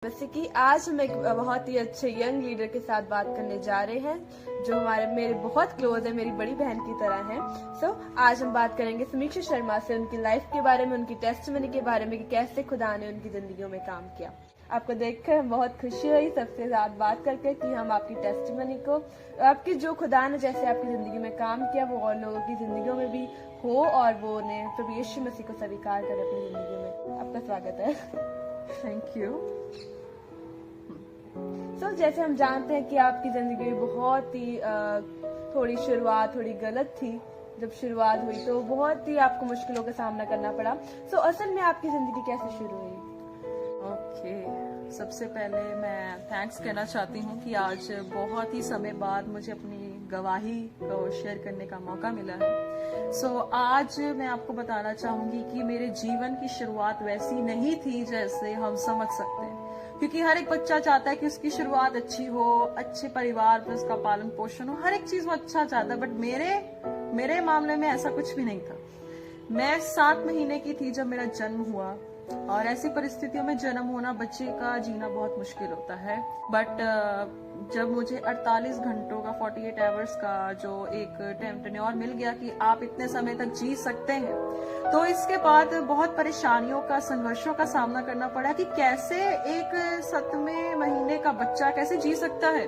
वैसे कि आज हम एक बहुत ही अच्छे यंग लीडर के साथ बात करने जा रहे हैं जो मेरे बहुत क्लोज है, मेरी बड़ी बहन की तरह हैं। आज हम बात करेंगे समीक्षा शर्मा से, उनकी लाइफ के बारे में, उनकी टेस्टमनी के बारे में कि कैसे खुदा ने उनकी जिंदगियों में काम किया। आपको देखकर बहुत खुशी हुई सबसे साथ बात करके कि हम आपकी टेस्टमनी को, आपकी जो खुदा ने जैसे आपकी जिंदगी में काम किया वो और लोगों की जिंदगियों में भी हो और वो उन्हें प्रभु यीशु मसीह को स्वीकार करे अपनी जिंदगी में। आपका स्वागत है। Thank you. जैसे हम जानते हैं कि आपकी जिंदगी में बहुत ही थोड़ी शुरुआत थोड़ी गलत थी। जब शुरुआत हुई तो बहुत ही आपको मुश्किलों का सामना करना पड़ा। असल में आपकी जिंदगी कैसे शुरू हुई? सबसे पहले मैं थैंक्स कहना चाहती हूँ कि आज बहुत ही समय बाद मुझे अपनी गवाही को शेयर करने का मौका मिला है। आज मैं आपको बताना चाहूंगी कि मेरे जीवन की शुरुआत वैसी नहीं थी जैसे हम समझ सकते हैं, क्योंकि हर एक बच्चा चाहता है कि उसकी शुरुआत अच्छी हो, अच्छे परिवार में उसका पालन पोषण हो, हर एक चीज वो अच्छा चाहता है। बट मेरे मामले में ऐसा कुछ भी नहीं था। मैं 7 महीने की थी जब मेरा जन्म हुआ, और ऐसी परिस्थितियों में जन्म होना, बच्चे का जीना बहुत मुश्किल होता है। बट जब मुझे 48 घंटों का 48 आवर्स का जो एक टेन्योर मिल गया कि आप इतने समय तक जी सकते हैं, तो इसके बाद बहुत परेशानियों का, संघर्षों का सामना करना पड़ा कि कैसे एक 7वें महीने का बच्चा कैसे जी सकता है।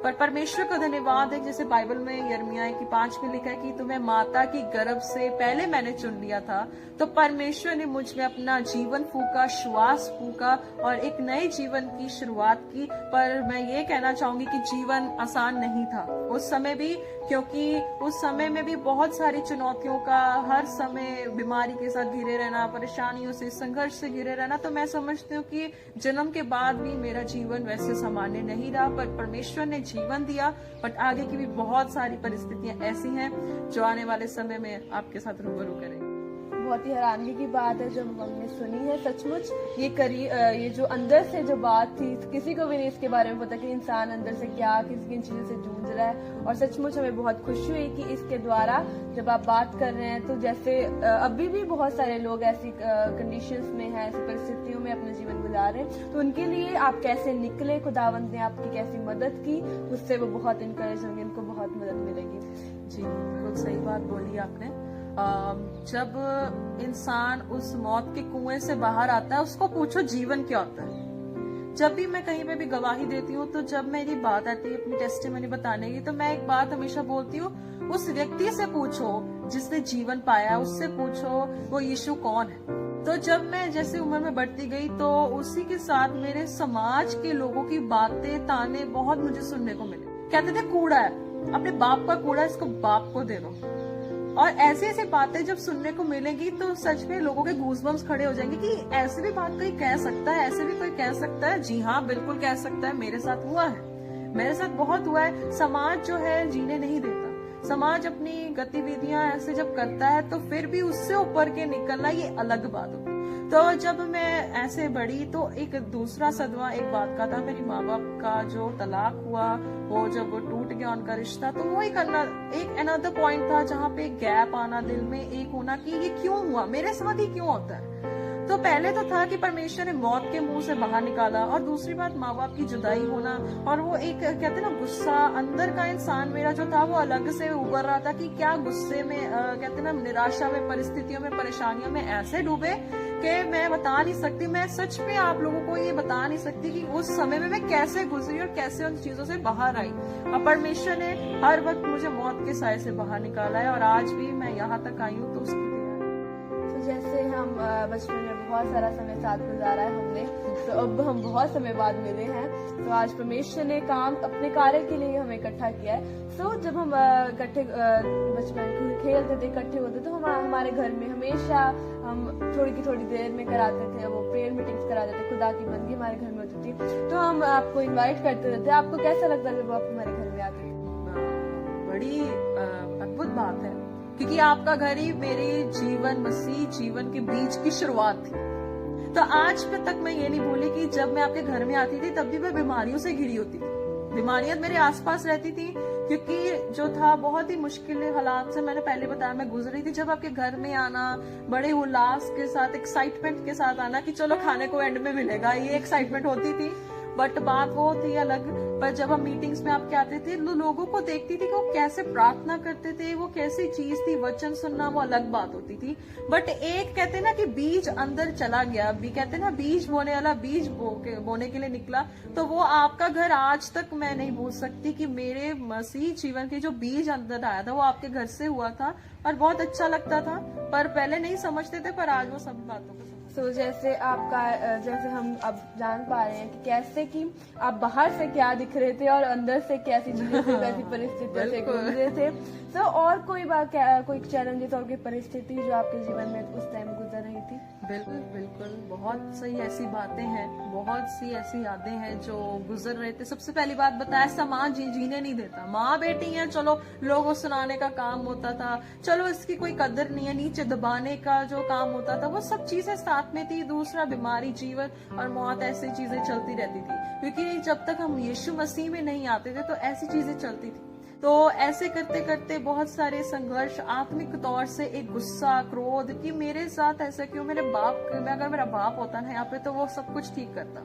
पर परमेश्वर का धन्यवाद है, जैसे बाइबल में यिर्मयाह की 5 में लिखा है कि तुम्हें माता की गर्भ से पहले मैंने चुन लिया था। तो परमेश्वर ने मुझ में अपना जीवन फूका, श्वास फूका और एक नए जीवन की शुरुआत की। पर मैं ये कहना चाहूंगी कि जीवन आसान नहीं था उस समय भी, क्योंकि उस समय में भी बहुत सारी चुनौतियों का, हर समय बीमारी के साथ घिरे रहना, परेशानियों से, संघर्ष से घिरे रहना। तो मैं समझती हूँ कि जन्म के बाद भी मेरा जीवन वैसे सामान्य नहीं रहा, पर परमेश्वर ने जीवन दिया। बट आगे की भी बहुत सारी परिस्थितियां ऐसी हैं जो आने वाले समय में आपके साथ रूबरू करेंगे। बहुत ही हैरानगी की बात है जो हमने सुनी है। सचमुच ये जो अंदर से जो बात थी, किसी को भी नहीं इसके बारे में पता कि इंसान अंदर से क्या, किस किन चीजों से जूझ रहा है। और सचमुच हमें बहुत खुशी हुई कि इसके द्वारा जब आप बात कर रहे हैं, तो जैसे अभी भी बहुत सारे लोग ऐसी कंडीशंस में हैं, ऐसी परिस्थितियों में अपना जीवन गुजार रहे हैं, तो उनके लिए आप कैसे निकले, खुदावंद ने आपकी कैसी मदद की, उससे वो बहुत इनकरेज होंगे, उनको बहुत मदद मिलेगी। जी, बिल्कुल सही बात बोली आपने। जब इंसान उस मौत के कुएं से बाहर आता है, उसको पूछो जीवन क्या होता है। जब भी मैं कहीं पे भी गवाही देती हूँ, तो जब मेरी बात आती है अपनी टेस्टिमनी बताने की, तो मैं एक बात हमेशा बोलती हूँ, उस व्यक्ति से पूछो जिसने जीवन पाया, उससे पूछो वो यीशु कौन है। तो जब मैं जैसे उम्र में बढ़ती गई, तो उसी के साथ मेरे समाज के लोगों की बातें, ताने बहुत मुझे सुनने को मिले। कहते थे कूड़ा है, अपने बाप का कूड़ा इसको बाप को दे दो। और ऐसी ऐसी बातें जब सुनने को मिलेगी, तो सच में लोगों के गूज़बम्स खड़े हो जाएंगे कि ऐसे भी बात कोई कह सकता है, ऐसे भी कोई कह सकता है। जी हाँ, बिल्कुल कह सकता है। मेरे साथ हुआ है, मेरे साथ बहुत हुआ है। समाज जो है जीने नहीं देता। समाज अपनी गतिविधियां ऐसे जब करता है, तो फिर भी उससे ऊपर के निकलना ये अलग बात होती है। तो जब मैं ऐसे बढ़ी, तो एक दूसरा सदमा एक बात का था, मेरी माँ बाप का जो तलाक हुआ, वो जब टूट गया उनका रिश्ता, तो वो एक अनदर पॉइंट था जहाँ पे गैप आना, दिल में एक होना कि ये क्यों हुआ, मेरे साथ ही क्यों होता है। तो पहले तो था कि परमेश्वर ने मौत के मुंह से बाहर निकाला, और दूसरी बात माँ बाप की जुदाई होना, और वो एक कहते ना गुस्सा, अंदर का इंसान मेरा जो था वो अलग से उभर रहा था कि क्या गुस्से में, कहते ना निराशा में, परिस्थितियों में, परेशानियों में ऐसे डूबे कि मैं बता नहीं सकती। मैं सच में आप लोगों को ये बता नहीं सकती कि उस समय में मैं कैसे गुजरी और कैसे उन चीजों से बाहर आई। और परमेश्वर ने हर वक्त मुझे मौत के साए से बाहर निकाला है, और आज भी मैं यहाँ तक आई हूँ, तो उसकी जैसे हम बचपन में बहुत सारा समय साथ गुजारा है हमने, तो अब हम बहुत समय बाद मिले हैं। तो आज परमेश्वर ने काम अपने कार्य के लिए हमें इकट्ठा किया है। जब हम इकट्ठे बचपन खेलते थे, इकट्ठे होते, तो हमारे घर में हमेशा हम थोड़ी देर में कराते थे, वो प्रेयर मीटिंग्स कराते थे, खुदा की बंदगी हमारे घर में होती थी। तो हम आपको इन्वाइट करते रहते। आपको कैसा लगता है जब आप हमारे घर में आते थे? बड़ी अद्भुत बात है, क्योंकि आपका घर ही मेरे जीवन, मसीह जीवन के बीच की शुरुआत थी। तो आज तक मैं ये नहीं भूली कि जब मैं आपके घर में आती थी, तब भी मैं बीमारियों से घिरी होती थी। बीमारियां मेरे आसपास रहती थी, क्योंकि जो था बहुत ही मुश्किल हालात से, मैंने पहले बताया, मैं गुजरी थी। जब आपके घर में आना, बड़े उल्लास के साथ, एक्साइटमेंट के साथ आना कि चलो खाने को एंड में मिलेगा, ये एक्साइटमेंट होती थी। बट बात वो थी अलग। पर जब हम मीटिंग्स में आपके आते थे, लोगों को देखती थी कि वो कैसे प्रार्थना करते थे, वो कैसी चीज थी, वचन सुनना वो अलग बात होती थी। बट एक कहते ना कि बीज अंदर चला गया, कहते ना बीज बोने वाला बीज बोने के लिए निकला, तो वो आपका घर आज तक मैं नहीं भूल सकती कि मेरे मसीह जीवन के जो बीज अंदर आया था वो आपके घर से हुआ था, और बहुत अच्छा लगता था। पर पहले नहीं समझते थे, पर आज वो सब बातों को जैसे आपका, जैसे हम अब जान पा रहे हैं कि कैसे कि आप बाहर से क्या दिख रहे थे और अंदर से कैसी चीजें थी, कैसी परिस्थितियों से गुजरे थे। और कोई बात, कोई चैलेंजेस और कोई परिस्थिति जो आपके जीवन में उस टाइम गुजर रही थी? बिल्कुल बिल्कुल, बहुत सही ऐसी बातें हैं, बहुत सी ऐसी यादें हैं जो गुजर रहे थे। सबसे पहली बात बताया, समाज जीने नहीं देता। माँ बेटी है, चलो लोगों को सुनाने का काम होता था, चलो इसकी कोई कदर नहीं है, नीचे दबाने का जो काम होता था, वो सब चीजें साथ में थी। दूसरा, बीमारी, जीवन और मौत, ऐसी चीजें चलती रहती थी, क्योंकि जब तक हम यीशु मसीह में नहीं आते थे तो ऐसी चीजें चलती थी। तो ऐसे करते करते बहुत सारे संघर्ष, आत्मिक तौर से एक गुस्सा, क्रोध कि मेरे साथ ऐसा क्यों, मेरे बाप, अगर मेरा बाप होता ना यहाँ पे तो वो सब कुछ ठीक करता।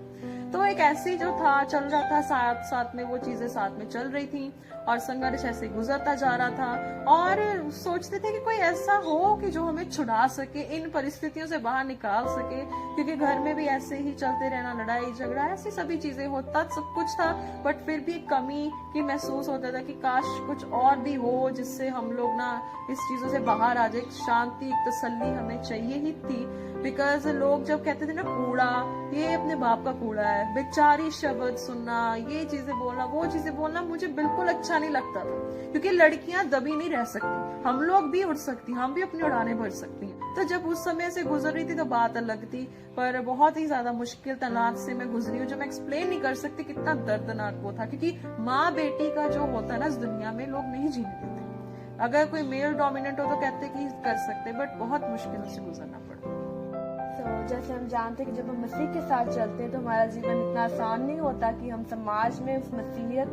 तो एक ऐसी जो था चल रहा था, साथ साथ में वो चीजें साथ में चल रही थी, और संघर्ष ऐसे गुजरता जा रहा था। और सोचते थे कि कोई ऐसा हो कि जो हमें छुड़ा सके, इन परिस्थितियों से बाहर निकाल सके, क्योंकि घर में भी ऐसे ही चलते रहना, लड़ाई झगड़ा, ऐसी सभी चीजें होता, सब कुछ था। बट फिर भी कमी की महसूस होता था कि काश कुछ और भी हो जिससे हम लोग ना इस चीजों से बाहर आ जाए। शांति, एक तसल्ली हमें चाहिए ही थी। बिकॉज लोग जब कहते थे ना कूड़ा, ये अपने बाप का कूड़ा है, बेचारी शब्द सुनना, ये चीजें बोलना, वो चीजें बोलना, मुझे बिल्कुल अच्छा नहीं लगता था। क्योंकि लड़कियां दबी नहीं रह सकती, हम लोग भी उड़ सकती, हम भी अपनी उड़ानें भर सकती हैं। तो जब उस समय से गुजर रही थी तो बात अलग थी, पर बहुत ही ज्यादा मुश्किल तनाव से मैं गुजरी हूँ, जो मैं एक्सप्लेन नहीं कर सकती कितना दर्दनाक वो था। क्योंकि माँ बेटी का जो होता है ना, इस दुनिया में लोग नहीं जीने देते। अगर कोई मेल डोमिनेंट हो तो कहते कि कर सकते, बट बहुत मुश्किल से गुजरना पड़ता। जैसे हम जानते हैं कि जब हम मसीह के साथ चलते हैं तो हमारा जीवन इतना आसान नहीं होता कि हम समाज में उस मसीहियत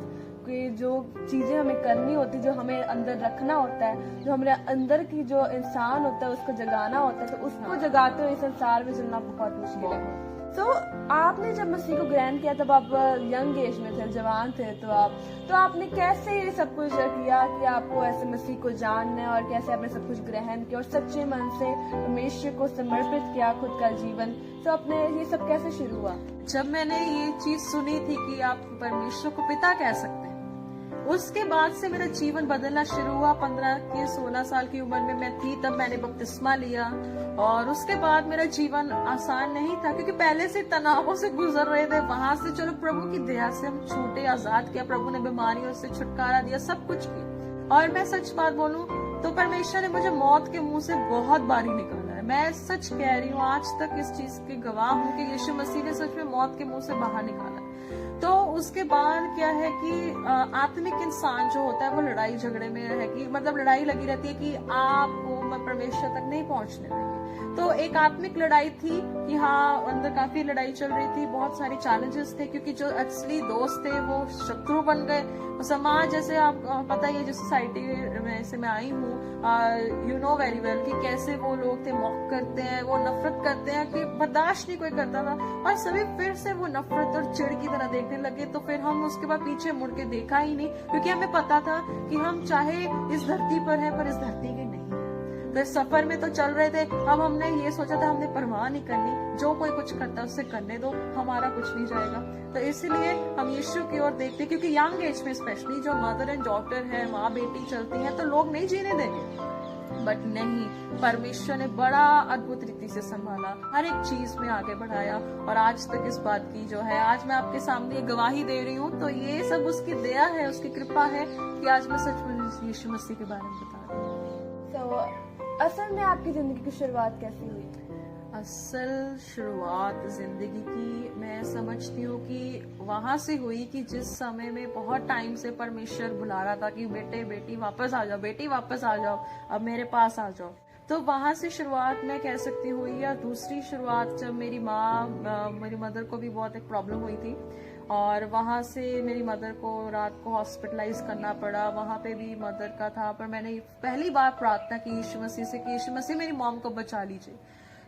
की जो चीजें हमें करनी होती, जो हमें अंदर रखना होता है, जो हमारे अंदर की जो इंसान होता है उसको जगाना होता है, तो उसको जगाते हुए संसार में चलना बहुत मुश्किल है। तो आपने जब मसीह को ग्रहण किया तब आप यंग एज में थे, जवान थे, तो आपने कैसे ये सब कुछ किया कि आपको ऐसे मसीह को जानना है, और कैसे आपने सब कुछ ग्रहण किया और सच्चे मन से परमेश्वर को समर्पित किया खुद का जीवन? तो अपने ये सब कैसे शुरू हुआ? जब मैंने ये चीज सुनी थी कि आप परमेश्वर को पिता कह सकते हैं, उसके बाद से मेरा जीवन बदलना शुरू हुआ। 15 की 16 साल की उम्र में मैं थी, तब मैंने बपतिस्मा लिया, और उसके बाद मेरा जीवन आसान नहीं था, क्योंकि पहले से तनावों से गुजर रहे थे। वहां से चलो प्रभु की दया से हम छूटे, आजाद किया, प्रभु ने बीमारियों से छुटकारा दिया, सब कुछ किया। और मैं सच बात बोलूं तो परमेश्वर ने मुझे मौत के मुंह से बहुत बारी निकाला है। मैं सच कह रही हूँ, आज तक इस चीज की गवाह हूँ कि यीशु मसीह ने सच में मौत के मुंह से बाहर निकाला। तो उसके बाद क्या है कि आत्मिक इंसान जो होता है वो लड़ाई झगड़े में है, कि मतलब लड़ाई लगी रहती है कि आपको परमेश्वर तक नहीं पहुंचने देंगे। तो एक आत्मिक लड़ाई थी कि हाँ, अंदर काफी लड़ाई चल रही थी, बहुत सारी चैलेंजेस थे, क्योंकि जो असली दोस्त थे वो शत्रु बन गए। समाज, जैसे आप पता ही है, जिस सोसाइटी में से मैं आई हूँ, यू नो वेरी वेल कि कैसे वो लोग थे, मॉक करते हैं, वो नफरत करते हैं, कि बर्दाश्त नहीं कोई करता था। और सभी फिर से वो नफरत और चिढ़ की तरह देखने लगे। तो फिर हम उसके बाद पीछे मुड़ के देखा ही नहीं, क्योंकि हमें पता था कि हम चाहे इस धरती पर है, पर इस धरती के नहीं। तो इस सफर में तो चल रहे थे। अब हमने ये सोचा था, हमने परवाह नहीं करनी, जो कोई कुछ करता है उससे करने दो, हमारा कुछ नहीं जाएगा। तो इसलिए हम यीशु की ओर देखते, क्योंकि यंग एज में स्पेशली जो मदर एंड डॉटर है, माँ बेटी चलती है, तो लोग नहीं जीने देंगे। बट नहीं, परमेश्वर ने बड़ा अद्भुत रीति से संभाला, हर एक चीज में आगे बढ़ाया, और आज तक इस बात की जो है, आज मैं आपके सामने गवाही दे रही हूँ। तो ये सब उसकी दया है, उसकी कृपा है कि आज मैं सच में यीशु मसीह के बारे में बता रही हूँ। असल में आपकी जिंदगी की शुरुआत कैसी हुई? असल शुरुआत जिंदगी की मैं समझती हूँ कि वहां से हुई कि जिस समय में बहुत टाइम से परमेश्वर बुला रहा था कि बेटे बेटी वापस आ जाओ, बेटी वापस आ जाओ, अब मेरे पास आ जाओ। तो वहां से शुरुआत मैं कह सकती हूँ। या दूसरी शुरुआत, जब मेरी माँ, मेरी मदर को भी बहुत एक प्रॉब्लम हुई थी, और वहां से मेरी मदर को रात को हॉस्पिटलाइज करना पड़ा। वहां पे भी मदर का था, पर मैंने पहली बार प्रार्थना की यीशु मसीह से कि यीशु मसीह मेरी मॉम को बचा लीजिए।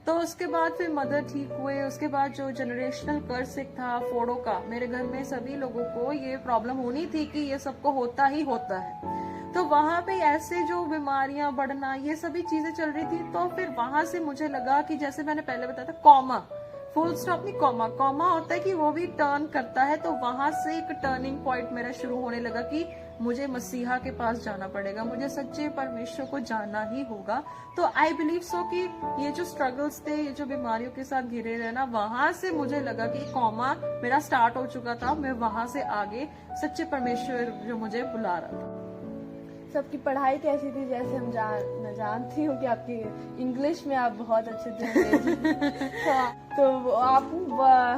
तो उसके बाद फिर मदर ठीक हुए। उसके बाद जो जनरेशनल कर्स एक था फोड़ो का, मेरे घर में सभी लोगों को ये प्रॉब्लम होनी थी कि ये सबको होता ही होता है। तो वहां पे ऐसे जो बीमारियां बढ़ना, ये सभी चीजें चल रही थी। तो फिर वहां से मुझे लगा कि जैसे मैंने पहले बताया था, कॉमा, फुल स्टॉप नहीं, कॉमा, कॉमा होता है कि वो भी टर्न करता है। तो वहां से एक टर्निंग पॉइंट मेरा शुरू होने लगा कि मुझे मसीहा के पास जाना पड़ेगा, मुझे सच्चे परमेश्वर को जानना ही होगा। तो आई बिलीव सो कि ये जो स्ट्रगल्स थे, ये जो बीमारियों के साथ घिरे रहना, वहां से मुझे लगा कि कॉमा मेरा स्टार्ट हो चुका था। मैं वहां से आगे सच्चे परमेश्वर जो मुझे बुला रहा था। सबकी पढ़ाई कैसी थी? जैसे मैं जानती हूँ कि आपकी इंग्लिश में आप बहुत अच्छे थे। तो आप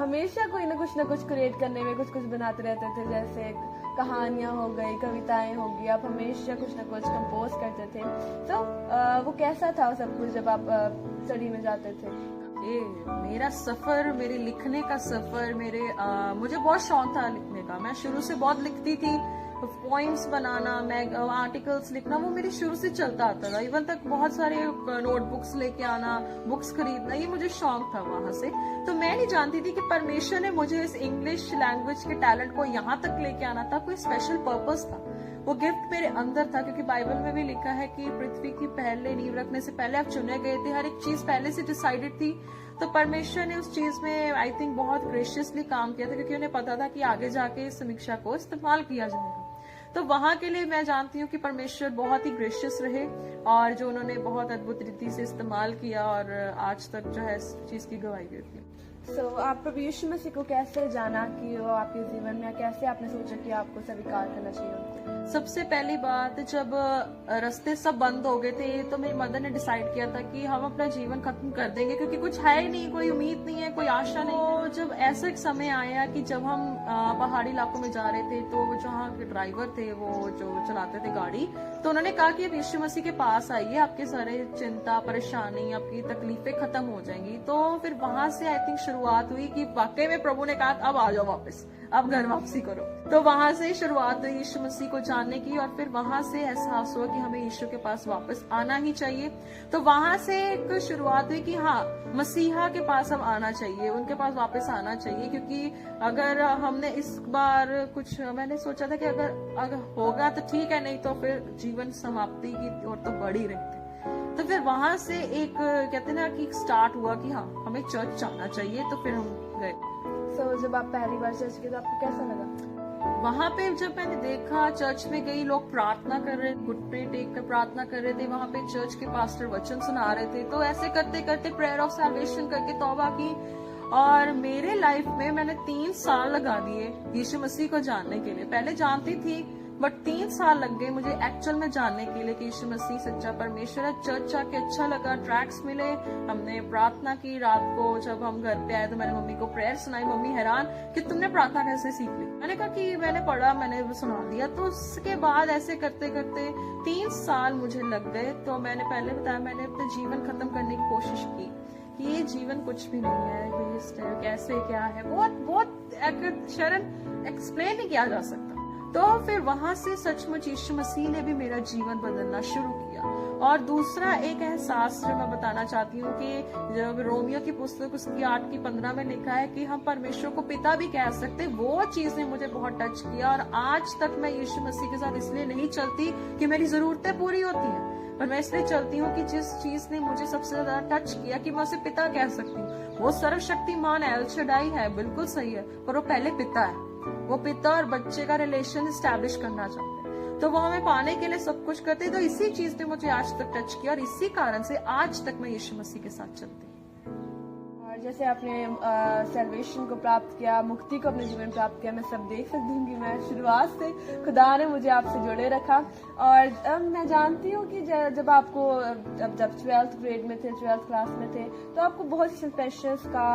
हमेशा कोई ना कुछ क्रिएट करने में कुछ बनाते रहते थे, जैसे कहानियां हो गई, कविताएं होगी, आप हमेशा कुछ ना कुछ कंपोज करते थे। तो वो कैसा था सब कुछ जब आप स्टडी में जाते थे? मेरा सफर, मेरे लिखने का सफर, मुझे बहुत शौक था लिखने का। मैं शुरू से बहुत लिखती थी, पोइम्स बनाना, आर्टिकल्स लिखना, वो मेरे शुरू से चलता आता था। इवन तक बहुत सारे नोटबुक्स लेके आना, बुक्स खरीदना, ये मुझे शौक था वहां से। तो मैं नहीं जानती थी कि परमेश्वर ने मुझे इस इंग्लिश लैंग्वेज के टैलेंट को यहाँ तक लेके आना था, कोई स्पेशल पर्पस था। वो गिफ्ट मेरे अंदर था, क्योंकि बाइबल में भी लिखा है कि पृथ्वी की पहले नींव रखने से पहले आप चुने गए थे, हर एक चीज पहले से डिसाइडेड थी। तो परमेश्वर ने उस चीज में आई थिंक बहुत ग्रेशियसली काम किया था, क्योंकि उन्हें पता था कि आगे जाके इस समीक्षा को इस्तेमाल किया जाएगा। तो वहां के लिए मैं जानती हूँ कि परमेश्वर बहुत ही ग्रेशियस रहे, और जो उन्होंने बहुत अद्भुत रीति से इस्तेमाल किया, और आज तक जो है इस चीज की गवाही देती है। आप प्रभु यीशु मसीह को कैसे जाना कि वो आपके जीवन में, कैसे आपने सोचा कि आपको स्वीकार करना चाहिए उनको? सबसे पहली बात, जब रास्ते सब बंद हो गए थे, तो मेरी मदर ने डिसाइड किया था कि हम अपना जीवन खत्म कर देंगे, क्योंकि कुछ है ही नहीं, कोई उम्मीद नहीं है, कोई आशा नहीं। तो जब ऐसा एक समय आया कि जब हम पहाड़ी इलाकों में जा रहे थे, तो जहाँ के ड्राइवर थे, वो जो चलाते थे गाड़ी, तो उन्होंने कहा कि अब यीशु मसीह के पास आइए, आपके सारे चिंता, परेशानी, आपकी तकलीफें खत्म हो जाएंगी। तो फिर वहां से आई थिंक शुरुआत हुई कि वाकई में प्रभु ने कहा अब आ जाओ वापस, अब घर वापसी करो। तो वहां से शुरुआत हुई यीशु मसीह को जानने की, और फिर वहां से एहसास हुआ कि हमें यीशु के पास वापस आना ही चाहिए। तो वहां से एक शुरुआत हुई कि हाँ, मसीहा के पास अब आना चाहिए, उनके पास वापस आना चाहिए। क्योंकि अगर हमने इस बार कुछ, मैंने सोचा था कि अगर होगा तो ठीक है, नहीं तो फिर जीवन समाप्ति की ओर तो बढ़ ही रहते। तो फिर वहां से एक कहते ना कि स्टार्ट हुआ कि हाँ, हमें चर्च जाना चाहिए। तो फिर हम गए। जब आप पहली बार चर्च गए तो आपको कैसा लगा? वहां पे जब मैंने देखा, चर्च में गई, लोग प्रार्थना कर रहे, घुटने टेक कर प्रार्थना कर रहे थे, वहां पे चर्च के पास्टर वचन सुना रहे थे। तो ऐसे करते करते प्रेयर ऑफ सैल्वेशन करके तौबा की, और मेरे लाइफ में मैंने 3 साल लगा दिए यीशु मसीह को जानने के लिए। पहले जानती थी, बट 3 साल लग गए मुझे एक्चुअल में जानने के लिए कि यीशु मसीह सच्चा परमेश्वर है। चर्च आके अच्छा लगा, ट्रैक्स मिले, हमने प्रार्थना की। रात को जब हम घर पे आए तो मैंने मम्मी को प्रेयर सुनाई। मम्मी हैरान कि तुमने प्रार्थना कैसे सीख ली। मैंने कहा कि मैंने पढ़ा, मैंने सुना दिया। तो उसके बाद ऐसे करते करते 3 साल मुझे लग गए। तो मैंने पहले बताया, मैंने अपना जीवन खत्म करने की कोशिश की कि ये जीवन कुछ भी नहीं है, वेस्ट है, कैसे क्या है, बहुत शरण एक्सप्लेन नहीं किया जा सकता। तो फिर वहां से सचमुच यीशु मसीह ने भी मेरा जीवन बदलना शुरू किया। और दूसरा एक एहसास जो मैं बताना चाहती हूँ कि जब रोमियो की पुस्तक उसकी 8:15 में लिखा है कि हम परमेश्वर को पिता भी कह सकते, वो चीज ने मुझे बहुत टच किया। और आज तक मैं यीशु मसीह के साथ इसलिए नहीं चलती कि मेरी जरूरतें पूरी होती हैं, पर मैं इसलिए चलती हूँ कि जिस चीज ने मुझे सबसे ज्यादा टच किया कि मैं उसे पिता कह सकती हूँ। वो सर्वशक्तिमान एल शडाई है, बिल्कुल सही है, पर वो पहले पिता है। वो पिता और बच्चे का रिलेशन एस्टैब्लिश करना चाहते हैं, तो वो हमें पाने के लिए सब कुछ करते हैं। तो इसी चीज ने मुझे आज तक टच किया, और इसी कारण से आज तक मैं यीशु मसीह के साथ चलती हूँ। जैसे आपने सैल्वेशन को प्राप्त किया, मुक्ति को अपने जीवन में प्राप्त किया, मैं सब देख सकती हूँ कि मैं शुरुआत से खुदा ने मुझे आपसे जोड़े रखा। और मैं जानती हूँ कि जब आपको जब 12th ग्रेड में थे, 12th क्लास में थे, तो आपको बहुत सी प्रेशर्स का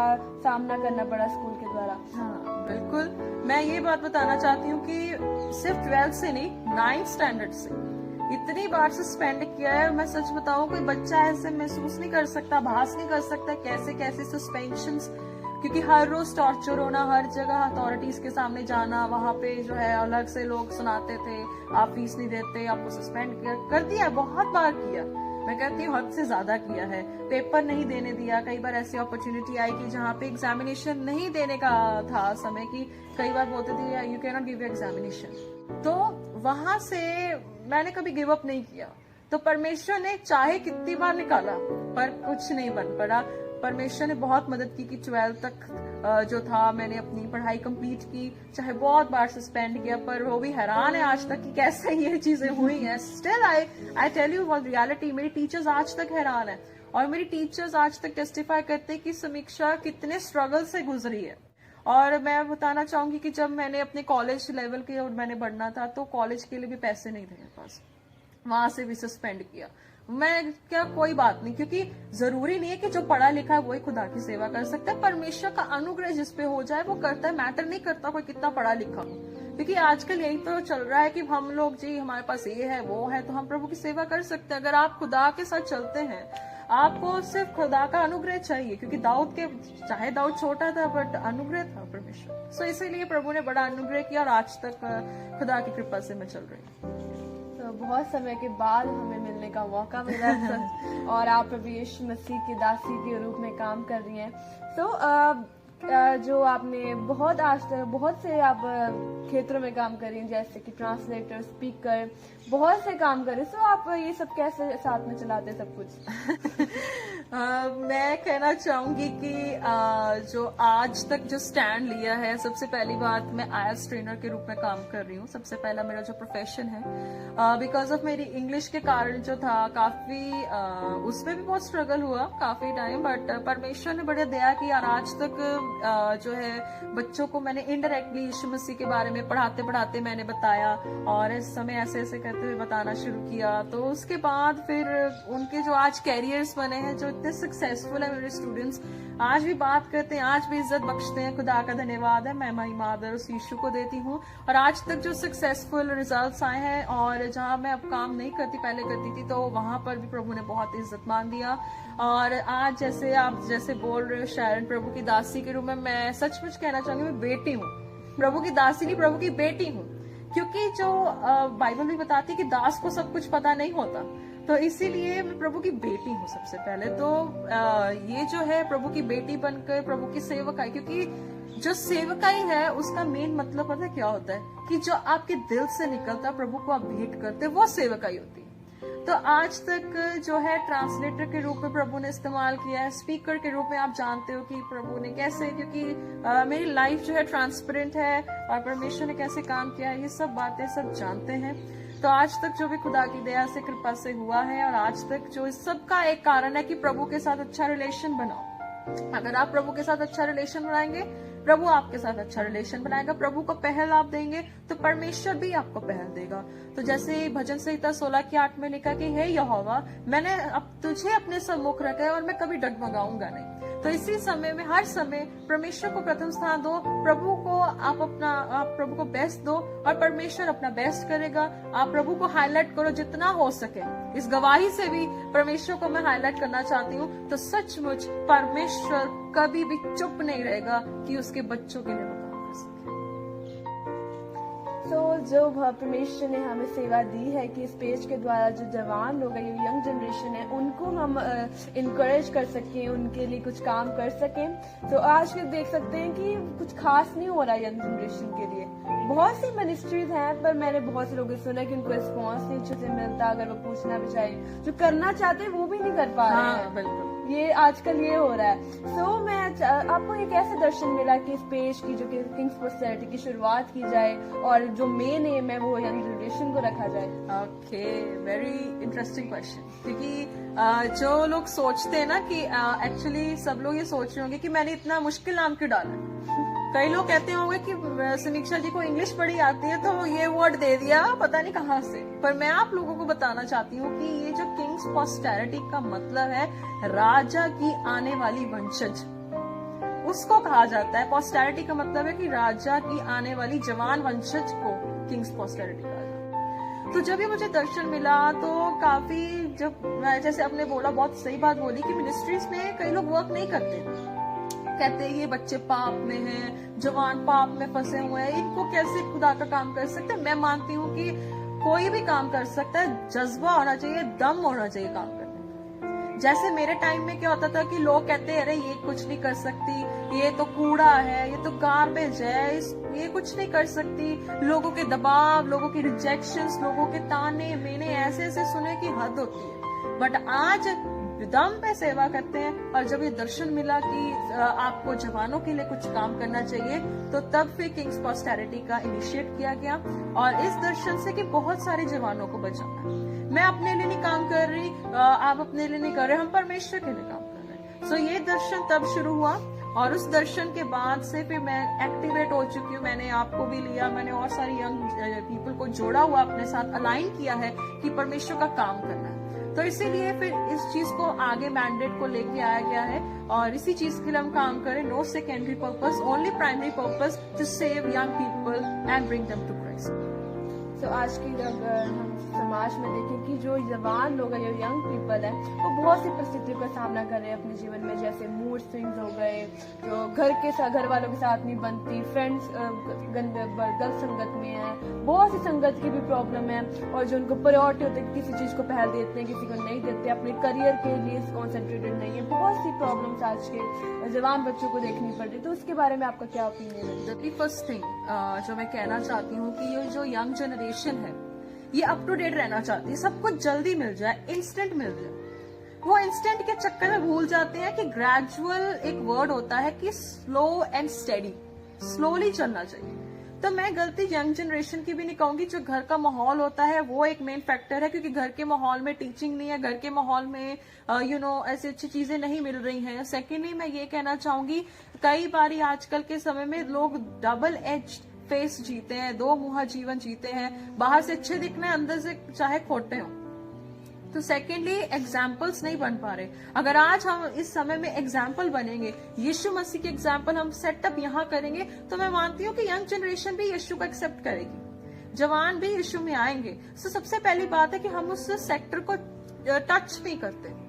सामना करना पड़ा स्कूल के द्वारा। हाँ बिल्कुल, मैं ये बात बताना चाहती हूँ कि सिर्फ 12th से नहीं, 9th स्टैंडर्ड से इतनी बार सस्पेंड किया है। मैं सच बताऊं, कोई बच्चा ऐसे महसूस नहीं कर सकता, भास नहीं कर सकता कैसे कैसे सस्पेंशंस क्योंकि हर रोज टॉर्चर होना, हर जगह अथॉरिटीज के सामने जाना, वहां पे जो है अलग से लोग सुनाते थे आप फीस नहीं देते, आपको सस्पेंड कर दिया, बहुत बार किया, मैं कहती हूँ हद से ज्यादा किया है, पेपर नहीं देने दिया, कई बार ऐसी अपॉर्चुनिटी आई कि जहाँ पे एग्जामिनेशन नहीं देने का था समय की, कई बार बोलते थे you can not give examination, तो वहां से मैंने कभी गिव अप नहीं किया। तो परमेश्वर ने चाहे कितनी बार निकाला पर कुछ नहीं बन पड़ा। परमेश्वर ने बहुत मदद की कि 12 तक जो था मैंने अपनी पढ़ाई कंप्लीट की, चाहे बहुत बार सस्पेंड किया, पर वो भी हैरान है आज तक कि कैसे ये चीजें हुई हैं। Still I tell you one reality, मेरी टीचर्स आज तक हैरान है और मेरी टीचर्स आज तक टेस्टिफाई करते हैं कि समीक्षा कितने स्ट्रगल से गुजरी है। और मैं बताना चाहूंगी कि जब मैंने अपने कॉलेज लेवल के और मैंने बढ़ना था तो कॉलेज के लिए भी पैसे नहीं थे मेरे पास, वहां से भी सस्पेंड किया। मैं क्या, कोई बात नहीं, क्योंकि जरूरी नहीं है कि जो पढ़ा लिखा है वही खुदा की सेवा कर सकता है। परमेश्वर का अनुग्रह जिस पे हो जाए वो करता है, मैटर नहीं करता कोई कितना पढ़ा लिखा हो, क्योंकि आजकल यही तो चल रहा है कि हम लोग जी हमारे पास ये है वो है तो हम प्रभु की सेवा कर सकते हैं। अगर आप खुदा के साथ चलते हैं, आपको सिर्फ खुदा का अनुग्रह चाहिए, क्योंकि दाऊद के, चाहे दाऊद छोटा था बट अनुग्रह था परमेश्वर, सो इसीलिए प्रभु ने बड़ा अनुग्रह किया और आज तक खुदा की कृपा से मैं चल रही हूँ। तो बहुत समय के बाद हमें मिलने का मौका मिला सच, और आप प्रभु यीशु मसीह की दासी के रूप में काम कर रही हैं। तो जो आपने बहुत आज तक बहुत से आप क्षेत्रों में काम कर रही हैं, जैसे कि ट्रांसलेटर, स्पीकर, बहुत से काम कर रहे हैं, तो आप ये सब कैसे साथ में चलाते हैं सब कुछ? मैं कहना चाहूंगी कि जो आज तक जो स्टैंड लिया है, सबसे पहली बात मैं IELTS ट्रेनर के रूप में काम कर रही हूँ। सबसे पहला मेरा जो प्रोफेशन है, बिकॉज ऑफ मेरी इंग्लिश के कारण जो था काफी उसमें भी बहुत स्ट्रगल हुआ काफी टाइम, बट परमेश्वर ने बड़े दया की और आज तक जो है बच्चों को मैंने इनडायरेक्टली यीशु मसीह के बारे में पढ़ाते पढ़ाते मैंने बताया और इस समय ऐसे ऐसे करते हुए बताना शुरू किया। तो उसके बाद फिर उनके जो आज कैरियर्स बने हैं, जो इतने सक्सेसफुल है मेरे स्टूडेंट्स, आज भी बात करते हैं, आज भी इज्जत बख्शते हैं। खुदा का धन्यवाद है, मैं महिमा आदर उस यीशु को देती हूँ। और आज तक जो सक्सेसफुल रिजल्ट्स आए हैं, और जहाँ मैं अब काम नहीं करती, पहले करती थी, तो वहां पर भी प्रभु ने बहुत इज्जत मान दिया। और आज जैसे आप जैसे बोल रहे हो शैरन, प्रभु की दासी के रूप में मैं सचमुच कहना चाहूंगी, मैं बेटी हूँ, प्रभु की दासी नहीं, प्रभु की बेटी हूँ। क्योंकि जो बाइबल भी बताती है कि दास को सब कुछ पता नहीं होता, तो इसीलिए मैं प्रभु की बेटी हूँ सबसे पहले। तो ये जो है प्रभु की बेटी बनकर प्रभु की सेवकाई, क्योंकि जो सेवकाई है उसका मेन मतलब पता है क्या होता है, कि जो आपके दिल से निकलता प्रभु को आप भेंट करते, वो सेवकाई होती है। तो आज तक जो है ट्रांसलेटर के रूप में प्रभु ने इस्तेमाल किया है, स्पीकर के रूप में आप जानते हो कि प्रभु ने कैसे, क्योंकि मेरी लाइफ जो है ट्रांसपेरेंट है और परमेश्वर ने कैसे काम किया है, ये सब बातें सब जानते हैं। तो आज तक जो भी खुदा की दया से कृपा से हुआ है, और आज तक जो इस सब का एक कारण है कि प्रभु के साथ अच्छा रिलेशन बनाओ। अगर आप प्रभु के साथ अच्छा रिलेशन बनाएंगे, प्रभु आपके साथ अच्छा रिलेशन बनाएगा, प्रभु को पहल आप देंगे तो परमेश्वर भी आपको पहल देगा। तो जैसे भजन संहिता 16:8 में लिखा कि हे यहोवा, मैंने अब तुझे अपने सम्मुख रखा है और मैं कभी डगमगाऊंगा नहीं। तो इसी समय में, हर समय परमेश्वर को प्रथम स्थान दो, प्रभु को आप प्रभु को बेस्ट दो और परमेश्वर अपना बेस्ट करेगा। आप प्रभु को हाईलाइट करो जितना हो सके। इस गवाही से भी परमेश्वर को मैं हाईलाइट करना चाहती हूँ। तो सचमुच परमेश्वर कभी भी चुप नहीं रहेगा कि उसके बच्चों के लिए वो काम कर सके। तो जो परमेश्वर ने हमें सेवा दी है कि इस पेज के द्वारा जो जवान लोग हैं, ये यंग जनरेशन है, उनको हम इनकरेज कर सकें, उनके लिए कुछ काम कर सकें। तो आज के देख सकते हैं कि कुछ खास नहीं हो रहा यंग जनरेशन के लिए। बहुत सी मिनिस्ट्रीज हैं, पर मैंने बहुत से लोगों से सुना कि उनको रिस्पॉन्स नहीं अच्छे से मिलता। अगर वो पूछना भी चाहे, जो करना चाहते हैं वो भी नहीं कर पा रहे हैं। बिल्कुल, ये आजकल ये हो रहा है। सो मैं आपको ये कैसे दर्शन मिला कि इस पेज की, जो कि किंग्स पोस्टेरिटी की शुरुआत की जाए और जो मेन एम है वो यंग जनरेशन को रखा जाए? Okay, very interesting question. क्योंकि जो लोग सोचते हैं ना कि एक्चुअली सब लोग ये सोच रहे होंगे कि मैंने इतना मुश्किल नाम क्यों डाला। कई लोग कहते होंगे कि समीक्षा जी को इंग्लिश बड़ी आती है तो ये वर्ड दे दिया पता नहीं कहाँ से। पर मैं आप लोगों को बताना चाहती हूँ कि ये जो किंग्स पोस्टेरिटी का मतलब है राजा की आने वाली वंशज, उसको कहा जाता है। पोस्टेरिटी का मतलब है कि राजा की आने वाली जवान वंशज को किंग्स पोस्टेरिटी कहा जाता है। तो जब ये मुझे दर्शन मिला तो काफी, जब जैसे आपने बोला, बहुत सही बात बोली कि मिनिस्ट्रीज में कई लोग वर्क नहीं करते। कहते हैं ये बच्चे पाप में हैं, जवान पाप में फंसे हुए हैं, इनको कैसे खुदा का काम कर सकते हैं। मैं मानती हूँ कि कोई भी काम कर सकता है, जज्बा होना चाहिए, दम होना चाहिए काम करने में। जैसे मेरे टाइम में क्या होता था कि लोग कहते हैं अरे ये कुछ नहीं कर सकती, ये तो कूड़ा है, ये तो गार्बेज है, ये कुछ नहीं कर सकती। लोगों के दबाव, लोगों की रिजेक्शंस, लोगों के ताने मैंने ऐसे ऐसे सुने की हद होती है। बट आज दम पे सेवा करते हैं, और जब ये दर्शन मिला कि आपको जवानों के लिए कुछ काम करना चाहिए, तो तब फिर किंग्स पॉस्टेरिटी का इनिशिएट किया गया, और इस दर्शन से कि बहुत सारे जवानों को बचाना है। मैं अपने लिए नहीं काम कर रही, आप अपने लिए नहीं कर रहे, हम परमेश्वर के लिए काम कर रहे हैं। सो ये दर्शन तब शुरू हुआ, और उस दर्शन के बाद से फिर मैं एक्टिवेट हो चुकी हूँ। मैंने आपको भी लिया, मैंने और सारी यंग पीपल को जोड़ा हुआ अपने साथ, अलाइन किया है कि परमेश्वर का काम करना है। तो इसीलिए फिर इस चीज को आगे मैंडेट को लेके आया गया है, और इसी चीज के लिए हम काम करें। No secondary purpose, only primary purpose, to save young people and bring them to Christ. तो आज की अगर हम समाज में देखें कि जो जवान लोग हैं, जो यंग पीपल है, वो बहुत सी परिस्थितियों का सामना कर रहे हैं अपने जीवन में, जैसे मूड स्विंग्स हो गए, जो घर वालों के साथ नहीं बनती, फ्रेंड्स गलत संगत में है, बहुत सी संगत की भी प्रॉब्लम है, और जो उनको प्रायोरिटी होती है कि किसी चीज को पहल देते हैं, किसी को नहीं देते, अपने करियर के लिए कॉन्सेंट्रेटेड नहीं है। बहुत सी प्रॉब्लम्स आज के जवान बच्चों को देखनी पड़ रही है। तो उसके बारे में आपका क्या ओपिनियन है? द फर्स्ट थिंग जो मैं कहना चाहती हूँ कि ये जो यंग जनरेशन है, ये अप टू डेट रहना चाहती है, सब कुछ जल्दी मिल जाए, इंस्टेंट मिल जाए। वो इंस्टेंट के चक्कर में भूल जाते हैं कि ग्रेजुअल एक वर्ड होता है कि स्लो एंड स्टेडी, स्लोली चलना चाहिए। तो मैं गलती यंग जनरेशन की भी नहीं कहूंगी। जो घर का माहौल होता है वो एक मेन फैक्टर है, क्योंकि घर के माहौल में टीचिंग नहीं है, घर के माहौल में ऐसी अच्छी चीजें नहीं मिल रही हैं। सेकेंडली मैं ये कहना चाहूंगी, कई बारी आजकल के समय में लोग डबल एज फेस जीते हैं, दो मुहा जीवन जीते हैं, बाहर से अच्छे दिखना है, अंदर से चाहे खोटे हो। तो सेकेंडली एग्जाम्पल्स नहीं बन पा रहे। अगर आज हम इस समय में एग्जाम्पल बनेंगे, यीशु मसीह के एग्जाम्पल हम सेटअप यहाँ करेंगे, तो मैं मानती हूँ कि यंग जनरेशन भी यीशु को एक्सेप्ट करेगी, जवान भी यीशु में आएंगे। सो सबसे पहली बात है कि हम उस सेक्टर को टच नहीं करते।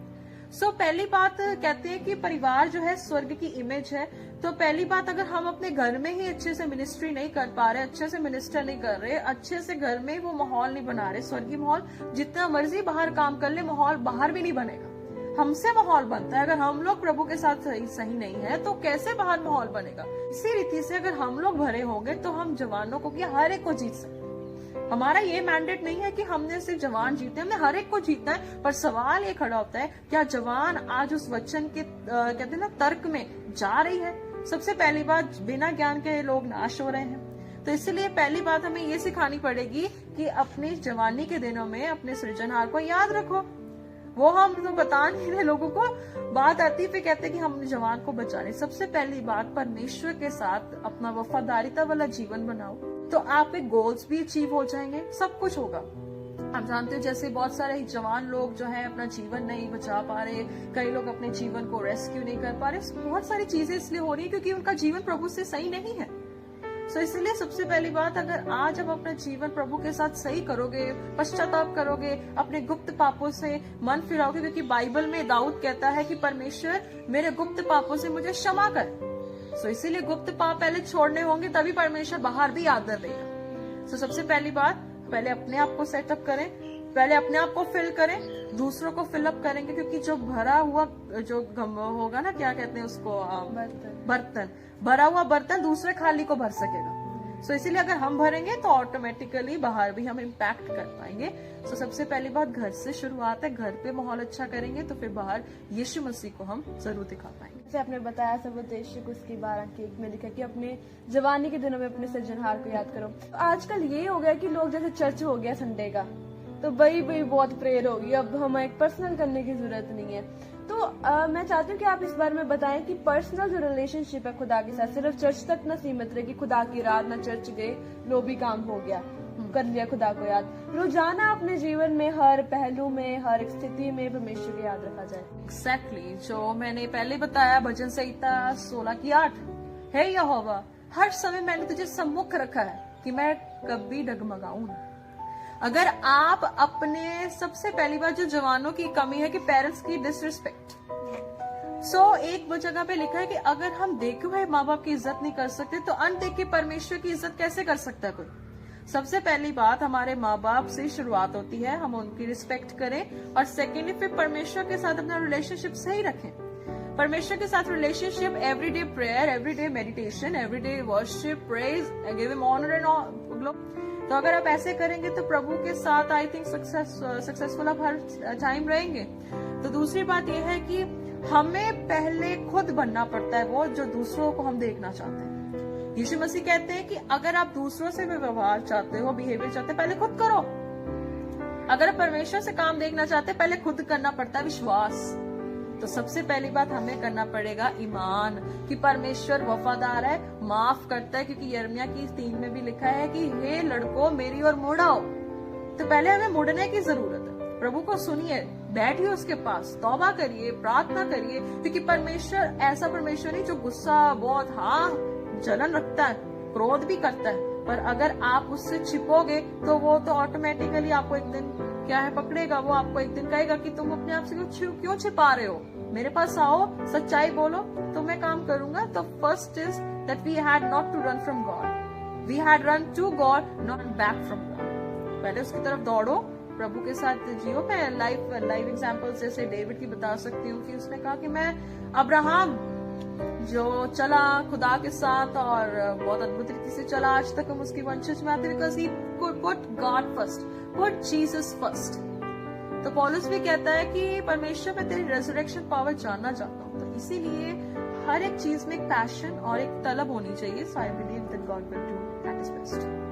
सो पहली बात कहते हैं कि परिवार जो है स्वर्ग की इमेज है। तो पहली बात, अगर हम अपने घर में ही अच्छे से मिनिस्ट्री नहीं कर पा रहे, अच्छे से मिनिस्टर नहीं कर रहे, अच्छे से घर में वो माहौल नहीं बना रहे, स्वर्गीय माहौल, जितना मर्जी बाहर काम कर ले, माहौल बाहर भी नहीं बनेगा। हमसे माहौल बनता है। अगर हम लोग प्रभु के साथ सही नहीं है, तो कैसे बाहर माहौल बनेगा? इसी रीति से अगर हम लोग भरे होंगे, तो हम जवानों को, हर एक को जीत सकते। हमारा ये मैंडेट नहीं है कि हमने सिर्फ जवान जीते, हमने हर एक को जीतना है। पर सवाल ये खड़ा होता है, क्या जवान आज उस वचन के कहते हैं ना, तर्क में जा रही है? सबसे पहली बात, बिना ज्ञान के लोग नाश हो रहे हैं। तो इसलिए पहली बात हमें ये सिखानी पड़ेगी कि अपनी जवानी के दिनों में अपने सृजनहार को याद रखो। वो हम तो बता नहीं रहे लोगों को, बात आती फिर कहते कि हम जवान को बचा रहे। सबसे पहली बात, परमेश्वर के साथ अपना वफादारिता वाला जीवन बनाओ, तो आपके गोल्स भी अचीव हो जाएंगे, सब कुछ होगा। आप जानते हो, जैसे बहुत सारे जवान लोग जो हैं अपना जीवन नहीं बचा पा रहे, कई लोग अपने जीवन को रेस्क्यू नहीं कर पा रहे। बहुत सारी चीजें इसलिए हो रही है क्योंकि उनका जीवन प्रभु से सही नहीं है। सो इसलिए सबसे पहली बात, अगर आज आप अपना जीवन प्रभु के साथ सही करोगे, पश्चाताप करोगे, अपने गुप्त पापों से मन फिराओगे, क्योंकि बाइबल में दाऊद कहता है कि परमेश्वर मेरे गुप्त पापों से मुझे क्षमा कर। सो इसीलिए गुप्त पाप पहले छोड़ने होंगे, तभी परमेश्वर बाहर भी आदर देगा। सो सबसे पहली बात, पहले अपने आप को सेटअप करें, पहले अपने आप को फिल करें, दूसरों को फिलअप करेंगे, क्योंकि जो भरा हुआ जो होगा ना, क्या कहते हैं उसको, बर्तन, भरा हुआ बर्तन दूसरे खाली को भर सकेगा। सो इसीलिए अगर हम भरेंगे तो ऑटोमेटिकली बाहर भी हम इम्पैक्ट कर पाएंगे। सो सबसे पहली बात घर से शुरुआत है, घर पे माहौल अच्छा करेंगे तो फिर बाहर यीशु मसीह को हम जरूर दिखा पाएंगे। जैसे आपने बताया, सब उद्देश्य उसकी 12 की 1 में लिखा कि अपने जवानी के दिनों में अपने सृजनहार को याद करो। तो आजकल ये हो गया कि लोग, जैसे चर्च हो गया संडे का, तो वही बहुत प्रेयर होगी, अब हमें एक पर्सनल करने की जरूरत नहीं है। तो मैं चाहती हूँ कि आप इस बारे में बताएं कि पर्सनल जो रिलेशनशिप है खुदा के साथ, सिर्फ चर्च तक न सीमित रहे कि खुदा की रात न चर्च गए, लो भी काम हो गया, कर लिया खुदा को याद। रोजाना अपने जीवन में हर पहलू में, हर एक स्थिति में परमेश्वर को याद रखा जाए। एग्जैक्टली जो मैंने पहले बताया, भजन संहिता 16:8, हे यहोवा, हर समय मैंने तुझे सम्मुख रखा है कि मैं कभी डगमगाऊं ना। अगर आप अपने, सबसे पहली बात जो जवानों की कमी है कि पेरेंट्स की डिसरिस्पेक्ट। एक वो जगह पे लिखा है कि अगर हम देखे हुए माँ बाप की इज्जत नहीं कर सकते तो अनदेखे परमेश्वर की इज्जत कैसे कर सकता है कोई। सबसे पहली बात हमारे माँ बाप से शुरुआत होती है, हम उनकी रिस्पेक्ट करें, और सेकेंडली फिर परमेश्वर के साथ अपना रिलेशनशिप सही रखें। परमेश्वर के साथ relationship everyday prayer, everyday meditation, everyday worship, praise, give him honour and glory. तो अगर आप ऐसे करेंगे तो प्रभु के साथ आई थिंक सक्सेसफुल आप हर टाइम रहेंगे। तो दूसरी बात यह है कि हमें पहले खुद बनना पड़ता है वो जो दूसरों को हम देखना चाहते हैं। यीशु मसीह कहते हैं कि अगर आप दूसरों से भी व्यवहार चाहते हो, बिहेवियर चाहते हो, पहले खुद करो। अगर आप परमेश्वर से काम देखना चाहते हैं, पहले खुद करना पड़ता है विश्वास। तो सबसे पहली बात हमें करना पड़ेगा ईमान, कि परमेश्वर वफादार है, माफ करता है, क्योंकि यिर्मयाह की 3 में भी लिखा है कि हे लड़कों मेरी ओर मुड़ आओ। तो पहले हमें मुड़ने की जरूरत है। प्रभु को सुनिए, बैठिए उसके पास, तौबा करिए, प्रार्थना करिए, क्योंकि परमेश्वर ऐसा परमेश्वर नहीं जो गुस्सा बहुत जलन रखता है, क्रोध भी करता है, पर अगर आप उससे छिपोगे तो वो तो ऑटोमेटिकली आपको एक दिन क्या है पकड़ेगा। वो आपको एक दिन कहेगा कि तुम अपने आप से क्यों छिपा रहे हो, मेरे पास आओ, सच्चाई बोलो, तो मैं काम करूंगा। तो first is that we had not to run from God, we had run to God, not back from God. पहले उसकी तरफ दौड़ो, प्रभु के साथ जियो। मैं लाइव एग्जाम्पल जैसे डेविड की बता सकती हूँ कि उसने कहा कि मैं अब्राहम जो चला खुदा के साथ और बहुत अद्भुत रीति से चला, आज तक हम उसकी वंशज में आते, because he put God first, put Jesus first. तो पौलुस भी कहता है कि परमेश्वर में तेरी रेजरेक्शन पावर जानना चाहता हूँ। तो इसीलिए हर एक चीज में एक पैशन और एक तलब होनी चाहिए। So I believe that God will do that is best.